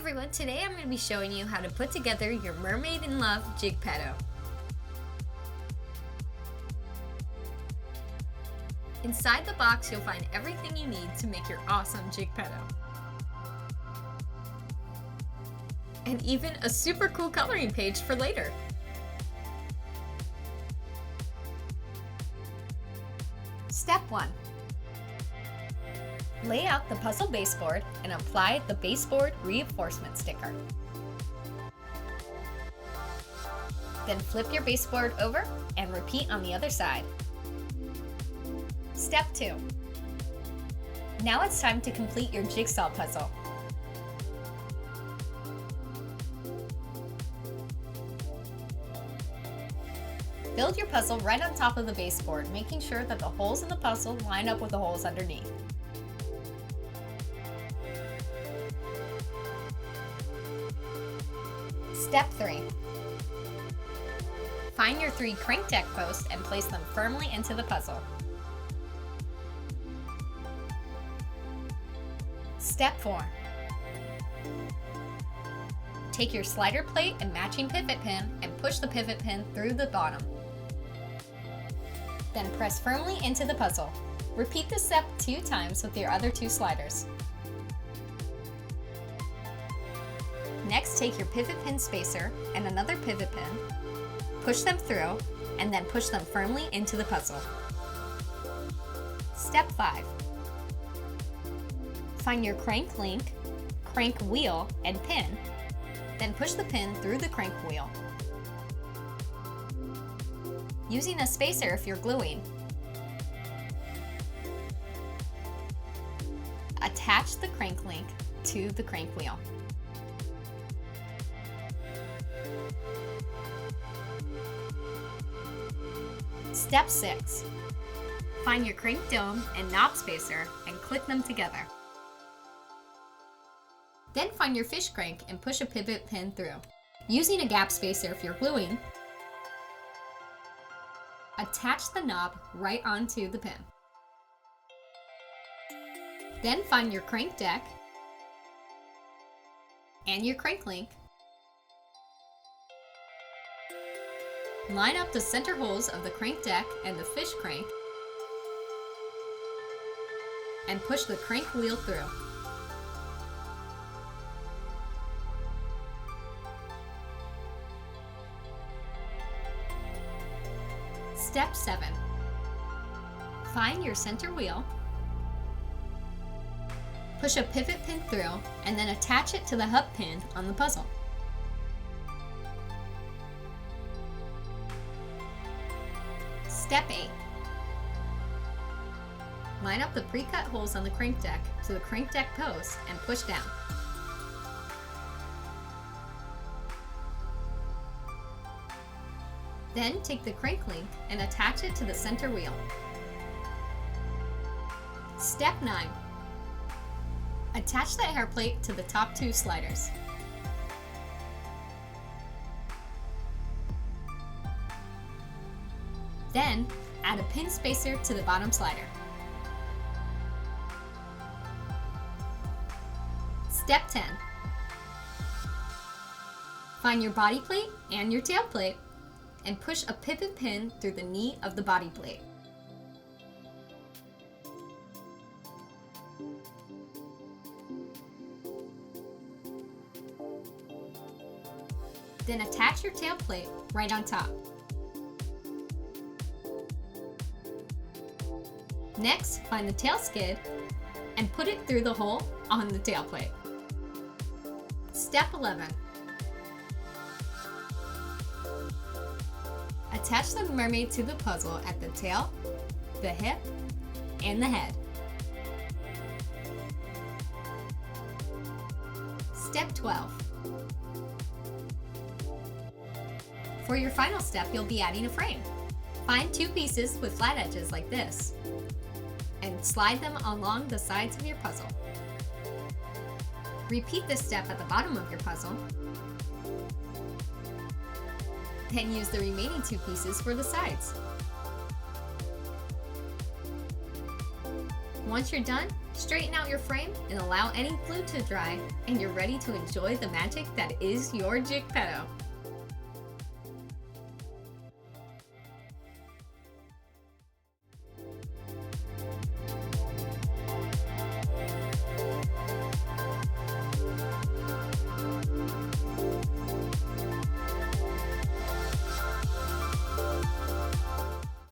everyone, today I'm going to be showing you how to put together your Mermaid in Love JIGPETTO. Inside the box you'll find everything you need to make your awesome JIGPETTO. And even a super cool coloring page for later. Step 1. Lay out the puzzle baseboard and apply the baseboard reinforcement sticker. Then flip your baseboard over and repeat on the other side. Step 2. Now it's time to complete your jigsaw puzzle. Build your puzzle right on top of the baseboard, making sure that the holes in the puzzle line up with the holes underneath. Step 3. Find your 3 crank deck posts and place them firmly into the puzzle. Step 4. Take your slider plate and matching pivot pin and push the pivot pin through the bottom. Then press firmly into the puzzle. Repeat this step 2 times with your other 2 sliders. Next, take your pivot pin spacer and another pivot pin, push them through, and then push them firmly into the puzzle. Step 5. Find your crank link, crank wheel, and pin, then push the pin through the crank wheel. Using a spacer if you're gluing. Attach the crank link to the crank wheel. Step 6. Find your crank dome and knob spacer and click them together. Then find your fish crank and push a pivot pin through. Using a gap spacer if you're gluing, attach the knob right onto the pin. Then find your crank deck and your crank link. Line up the center holes of the crank deck and the fish crank and push the crank wheel through. Step 7. Find your center wheel, push a pivot pin through, and then attach it to the hub pin on the puzzle. Step 8. Line up the pre-cut holes on the crank deck to the crank deck post and push down. Then take the crank link and attach it to the center wheel. Step 9. Attach the hair plate to the top 2 sliders. Then, add a pin spacer to the bottom slider. Step 10. Find your body plate and your tail plate and push a pivot pin through the knee of the body plate. Then attach your tail plate right on top. Next, find the tail skid and put it through the hole on the tail plate. Step 11. Attach the mermaid to the puzzle at the tail, the hip, and the head. Step 12. For your final step, you'll be adding a frame. Find 2 pieces with flat edges like this and slide them along the sides of your puzzle. Repeat this step at the bottom of your puzzle. Then use the remaining 2 pieces for the sides. Once you're done, straighten out your frame and allow any glue to dry, and you're ready to enjoy the magic that is your JIGPETTO.